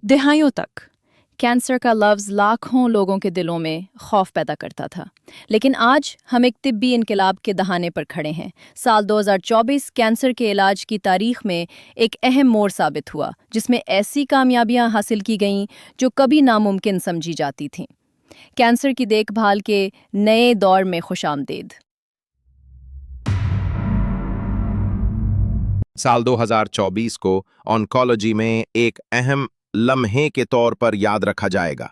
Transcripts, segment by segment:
दहाइयों तक कैंसर का लफ्ज़ लाखों लोगों के दिलों में खौफ पैदा करता था, लेकिन आज हम एक तिब्बी इनकलाब के दहाने पर खड़े हैं। साल 2024 कैंसर के इलाज की तारीख में एक अहम मोड़ साबित हुआ, जिसमें ऐसी कामयाबियां हासिल की गईं जो कभी नामुमकिन समझी जाती थीं। कैंसर की देखभाल के नए दौर में खुशामदीद। साल 2024 को ऑन्कोलॉजी में एक अहम लम्हे के तौर पर याद रखा जाएगा।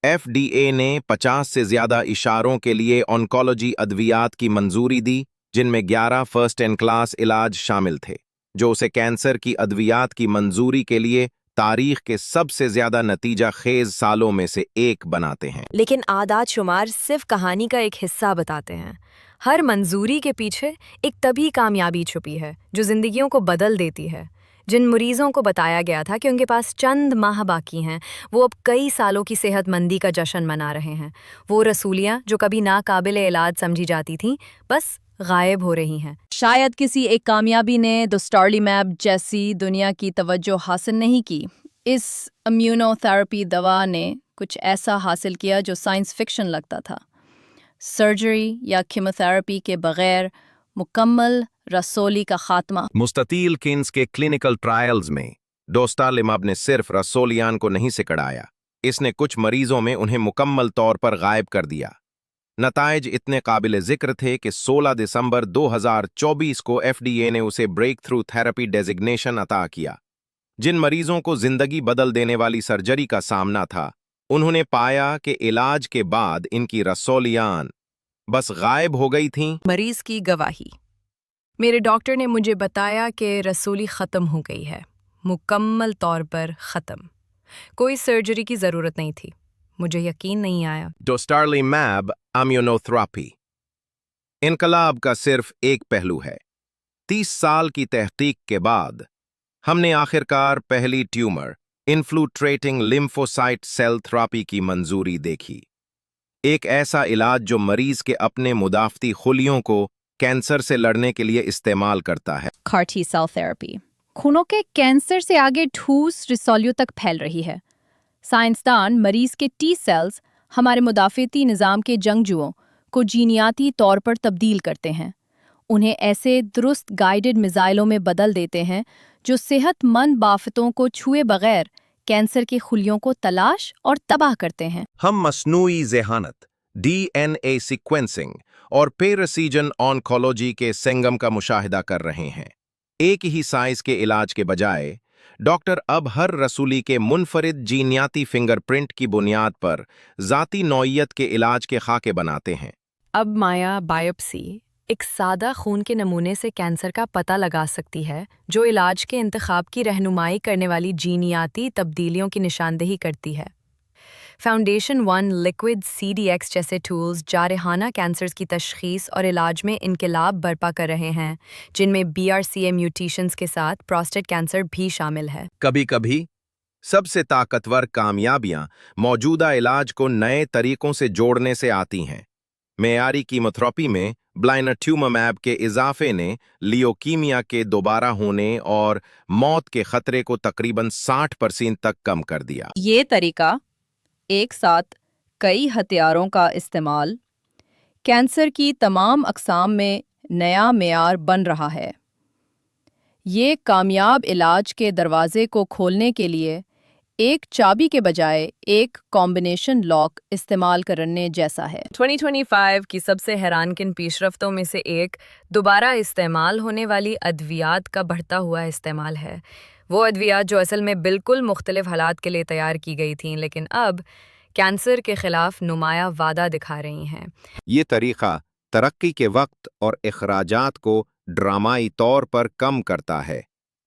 FDA ने 50 से ज्यादा इशारों के लिए ऑन्कोलॉजी अद्वियात की मंजूरी दी, जिनमें 11 फर्स्ट इन क्लास इलाज शामिल थे, जो उसे कैंसर की अद्वियात की मंजूरी के लिए तारीख के सबसे ज्यादा नतीजा खेज सालों में से एक बनाते हैं। लेकिन आदाद शुमार सिर्फ कहानी का एक हिस्सा बताते हैं। हर मंजूरी के पीछे एक तभी कामयाबी छुपी है जो जिंदगियों को बदल देती है। जिन मरीजों को बताया गया था कि उनके पास चंद माह बाकी हैं, वो अब कई सालों की सेहतमंदी का जश्न मना रहे हैं। वो रसूलियाँ जो कभी नाकाबिले इलाज समझी जाती थीं, बस गायब हो रही हैं। शायद किसी एक कामयाबी ने dostarlimab जैसी दुनिया की तवज्जो हासिल नहीं की। इस इम्यूनोथेरेपी दवा ने कुछ ऐसा हासिल किया जो साइंस फिक्शन लगता था। सर्जरी या कीमोथेरेपी के बगैर मुकम्मल रसोली का खात्मा। मुस्ततील किन्स के क्लिनिकल ट्रायल्स में dostarlimab ने सिर्फ रसोलियान को नहीं सिकड़ाया, इसने कुछ मरीजों में उन्हें मुकम्मल तौर पर गायब कर दिया। नताइज इतने काबिल जिक्र थे कि 16 दिसंबर 2024 को FDA ने उसे ब्रेक थ्रू थेरेपी डेजिग्नेशन अता किया। जिन मरीजों को जिंदगी बदल देने वाली सर्जरी का सामना था, उन्होंने पाया कि इलाज के बाद इनकी रसोलियान बस गायब हो गई थीं। मरीज की गवाही। मेरे डॉक्टर ने मुझे बताया कि रसूली ख़त्म हो गई है, मुकम्मल तौर पर ख़त्म। कोई सर्जरी की ज़रूरत नहीं थी। मुझे यकीन नहीं आया। dostarlimab इम्यूनोथेरेपी इनकलाब का सिर्फ एक पहलू है। 30 साल की तहकीक के बाद हमने आखिरकार पहली ट्यूमर इन्फ्लूट्रेटिंग लिम्फोसाइट सेल थेरेपी की मंजूरी देखी। एक ऐसा इलाज जो मरीज के अपने मुदाफ़ती खुलियों को कैंसर से लड़ने के लिए इस्तेमाल करता है। CAR T सेल थेरेपी खूनों के कैंसर से आगे ठूस रिसोलियों तक फैल रही है। साइंसदान मरीज के टी सेल्स, हमारे मुदाफ़ती निज़ाम के जंगजुओं को जीनियाती तौर पर तब्दील करते हैं। उन्हें ऐसे दुरुस्त गाइडेड मिसाइलों में बदल देते हैं जो सेहतमंद बाफतों को छुए बगैर कैंसर के खुलियों को तलाश और तबाह करते हैं। हम मस्नूई ज़ेहानत, DNA सीक्वेंसिंग और पेरसीजन ऑन्कोलॉजी के संगम का मुशाहिदा कर रहे हैं। एक ही साइज के इलाज के बजाय डॉक्टर अब हर रसूली के मुनफरिद जीनियाती फिंगरप्रिंट की बुनियाद पर ज़ाती नौइयत के इलाज के खाके बनाते हैं। अब माया बायोप्सी एक सादा खून के नमूने से कैंसर का पता लगा सकती है, जो इलाज के इंतखाब की रहनुमाई करने वाली जीनियाती तब्दीलियों की निशानदेही करती है। फाउंडेशन वन लिक्विड CDX जैसे टूल्स जारहाना कैंसर्स की तशखीस और इलाज में इनकलाब बर्पा कर रहे हैं, जिनमें BRCA म्यूटेशंस के साथ प्रोस्टेट कैंसर भी शामिल है। कभी कभी सबसे ताकतवर कामयाबियां मौजूदा इलाज को नए तरीकों से जोड़ने से आती हैं। मेयारी कीमोथेरेपी में ब्लाइनट्यूमैब के इजाफे ने लियोकीमिया के दोबारा होने और मौत के खतरे को तकरीबन 60% तक कम कर दिया। ये तरीका, एक साथ कई हथियारों का इस्तेमाल, कैंसर की तमाम अक़साम में नया मेयार बन रहा है। ये कामयाब इलाज के दरवाजे को खोलने के लिए एक चाबी के बजाय एक कॉम्बिनेशन लॉक इस्तेमाल करने जैसा है। 2025 की सबसे हैरानकिन पेशरफ्तों में से एक दोबारा इस्तेमाल होने वाली अद्वियात का बढ़ता हुआ इस्तेमाल है। वो अद्वियात जो असल में बिल्कुल मुख्तलिफ हालात के लिए तैयार की गई थीं, लेकिन अब कैंसर के खिलाफ नुमाया वादा दिखा रही हैं। ये तरीक़ा तरक्की के वक्त और अखराजात को ड्रामाई तौर पर कम करता है,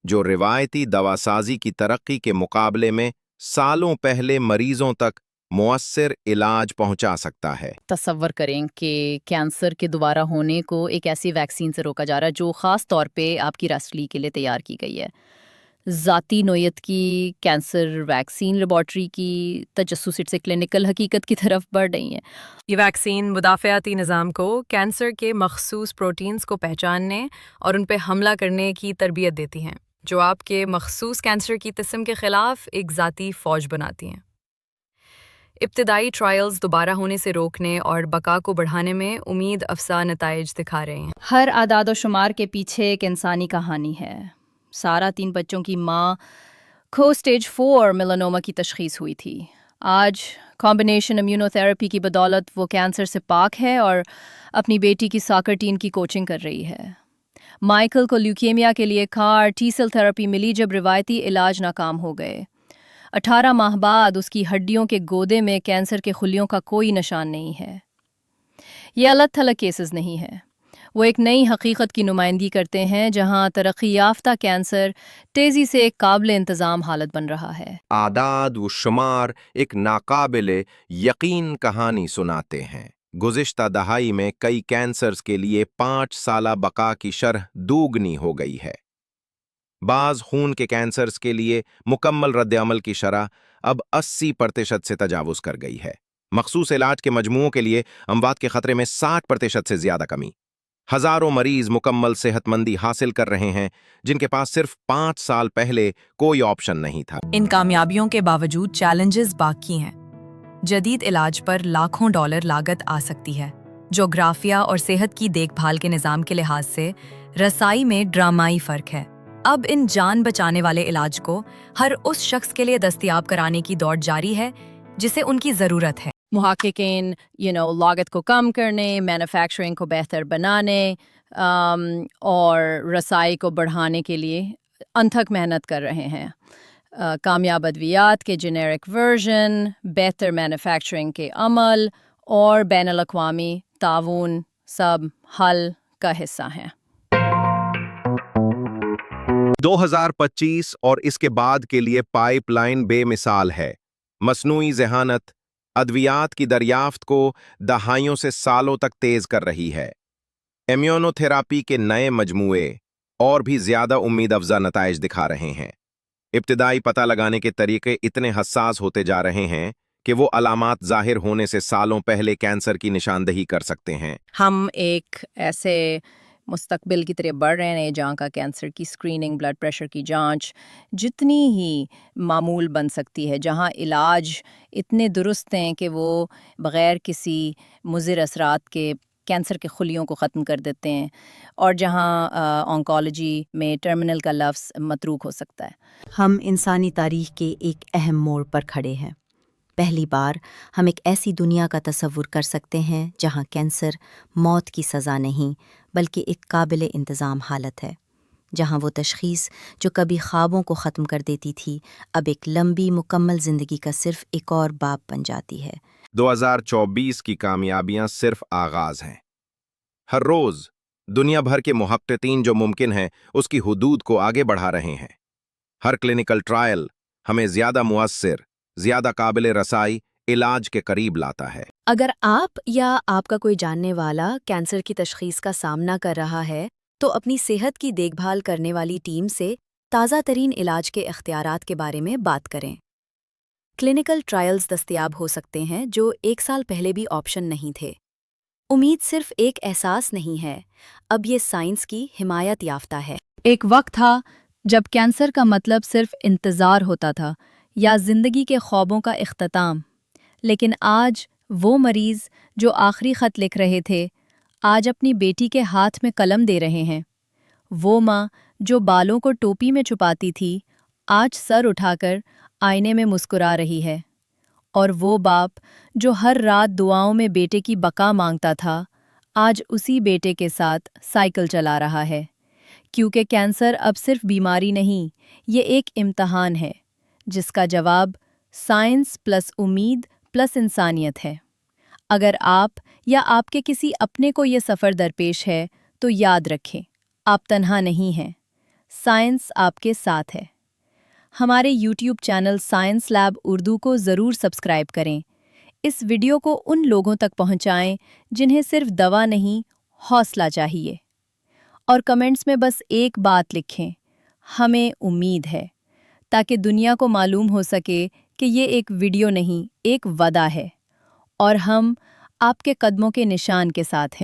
जो रिवायती दवासाजी की तरक्की के मुकाबले में सालों पहले मरीजों तक मुअस्सिर इलाज पहुंचा सकता है। तसव्वुर करें कि कैंसर के दोबारा होने को एक ऐसी वैक्सीन से रोका जा रहा है जो ख़ास तौर पे आपकी रसली के लिए तैयार की गई है। ज़ाती नोयत की कैंसर वैक्सीन लेबॉर्ट्री की तजस्सुस से क्लिनिकल हकीकत की तरफ बढ़ रही है। ये वैक्सीन मुदाफ़ाती निज़ाम को कैंसर के मखसूस प्रोटीन्स को पहचानने और उन पर हमला करने की तरबियत देती हैं। جو آپ کے مخصوص کینسر کی قسم کے خلاف ایک ذاتی فوج بناتی ہیں۔ ابتدائی ٹرائلز دوبارہ ہونے سے روکنے اور بقا کو بڑھانے میں امید افزا نتائج دکھا رہے ہیں۔ ہر اعداد و شمار کے پیچھے ایک انسانی کہانی ہے۔ سارا 3 بچوں کی ماں کو اسٹیج 4 میلانوما کی تشخیص ہوئی تھی۔ آج کمبینیشن امیونوتھراپی کی بدولت وہ کینسر سے پاک ہے اور اپنی بیٹی کی ساکر ٹیم کی کوچنگ کر رہی ہے۔ مائیکل کو لیوکیمیا کے لیے کار ٹی سیل تھراپی ملی جب روایتی علاج ناکام ہو گئے۔ 18 ماہ بعد اس کی ہڈیوں کے گودے میں کینسر کے خلیوں کا کوئی نشان نہیں ہے۔ یہ الگ تھلگ کیسز نہیں ہے، وہ ایک نئی حقیقت کی نمائندگی کرتے ہیں جہاں ترقی یافتہ کینسر تیزی سے ایک قابل انتظام حالت بن رہا ہے۔ اعداد و شمار ایک ناقابل یقین کہانی سناتے ہیں۔ گزشتہ دہائی میں کئی کینسرز کے لیے 5 سالہ بقا کی شرح دوگنی ہو گئی ہے۔ بعض خون کے کینسرز کے لیے مکمل رد عمل کی شرح اب 80% سے تجاوز کر گئی ہے۔ مخصوص علاج کے مجموعوں کے لیے اموات کے خطرے میں 60% سے زیادہ کمی۔ ہزاروں مریض مکمل صحت مندی حاصل کر رہے ہیں جن کے پاس صرف 5 سال پہلے کوئی آپشن نہیں تھا۔ ان کامیابیوں کے باوجود چیلنجز باقی ہیں۔ جدید علاج پر لاکھوں ڈالر لاگت آ سکتی ہے۔ جغرافیہ اور صحت کی دیکھ بھال کے نظام کے لحاظ سے رسائی میں ڈرامائی فرق ہے۔ اب ان جان بچانے والے علاج کو ہر اس شخص کے لیے دستیاب کرانے کی دوڑ جاری ہے جسے ان کی ضرورت ہے۔ محققین لاگت کو کم کرنے، مینوفیکچرنگ کو بہتر بنانے اور رسائی کو بڑھانے کے لیے انتھک محنت کر رہے ہیں۔ کامیاب ادویات کے جنیرک ورژن، بہتر مینوفیکچرنگ کے عمل اور بین الاقوامی تعاون سب حل کا حصہ ہیں۔ 2025 اور اس کے بعد کے لیے پائپ لائن بے مثال ہے۔ مصنوعی ذہانت ادویات کی دریافت کو دہائیوں سے سالوں تک تیز کر رہی ہے۔ امیونوتھراپی کے نئے مجموعے اور بھی زیادہ امید افزا نتائج دکھا رہے ہیں۔ ابتدائی پتہ لگانے کے طریقے اتنے حساس ہوتے جا رہے ہیں کہ وہ علامات ظاہر ہونے سے سالوں پہلے کینسر کی نشاندہی کر سکتے ہیں۔ ہم ایک ایسے مستقبل کی طرف بڑھ رہے ہیں جہاں کا کینسر کی اسکریننگ، بلڈ پریشر کی جانچ جتنی ہی معمول بن سکتی ہے، جہاں علاج اتنے درست ہیں کہ وہ بغیر کسی مضر اثرات کے کینسر کے خلیوں کو ختم کر دیتے ہیں، اور جہاں آنکولوجی میں ٹرمینل کا لفظ متروک ہو سکتا ہے۔ ہم انسانی تاریخ کے ایک اہم موڑ پر کھڑے ہیں۔ پہلی بار ہم ایک ایسی دنیا کا تصور کر سکتے ہیں جہاں کینسر موت کی سزا نہیں بلکہ ایک قابل انتظام حالت ہے، جہاں وہ تشخیص جو کبھی خوابوں کو ختم کر دیتی تھی اب ایک لمبی مکمل زندگی کا صرف ایک اور باب بن جاتی ہے۔ 2024 کی کامیابیاں صرف آغاز ہیں۔ ہر روز دنیا بھر کے محققین جو ممکن ہے اس کی حدود کو آگے بڑھا رہے ہیں۔ ہر کلینکل ٹرائل ہمیں زیادہ مؤثر، زیادہ قابل رسائی علاج کے قریب لاتا ہے۔ اگر آپ یا آپ کا کوئی جاننے والا کینسر کی تشخیص کا سامنا کر رہا ہے تو اپنی صحت کی دیکھ بھال کرنے والی ٹیم سے تازہ ترین علاج کے اختیارات کے بارے میں بات کریں۔ کلینکل ٹرائلز دستیاب ہو سکتے ہیں جو 1 سال پہلے بھی آپشن نہیں تھے۔ امید صرف ایک احساس نہیں ہے، اب یہ سائنس کی حمایت یافتہ ہے۔ ایک وقت تھا جب کینسر کا مطلب صرف انتظار ہوتا تھا یا زندگی کے خوابوں کا اختتام، لیکن آج وہ مریض جو آخری خط لکھ رہے تھے آج اپنی بیٹی کے ہاتھ میں قلم دے رہے ہیں۔ وہ ماں جو بالوں کو ٹوپی میں چھپاتی تھی آج سر اٹھا کر آئینے میں مسکرا رہی ہے، اور وہ باپ جو ہر رات دعاؤں میں بیٹے کی بقا مانگتا تھا آج اسی بیٹے کے ساتھ سائیکل چلا رہا ہے، کیونکہ کینسر اب صرف بیماری نہیں، یہ ایک امتحان ہے جس کا جواب سائنس پلس امید پلس انسانیت ہے۔ اگر آپ یا آپ کے کسی اپنے کو یہ سفر درپیش ہے تو یاد رکھیں، آپ تنہا نہیں ہیں، سائنس آپ کے ساتھ ہے۔ ہمارے YouTube channel science lab Urdu کو ضرور سبسکرائب کریں۔ اس ویڈیو کو ان لوگوں تک پہنچائیں جنہیں صرف دوا نہیں، حوصلہ چاہیے، اور کمنٹس میں بس ایک بات لکھیں، ہمیں امید ہے، تاکہ دنیا کو معلوم ہو سکے کہ یہ ایک ویڈیو نہیں، ایک وعدہ ہے، اور ہم آپ کے قدموں کے نشان کے ساتھ ہیں۔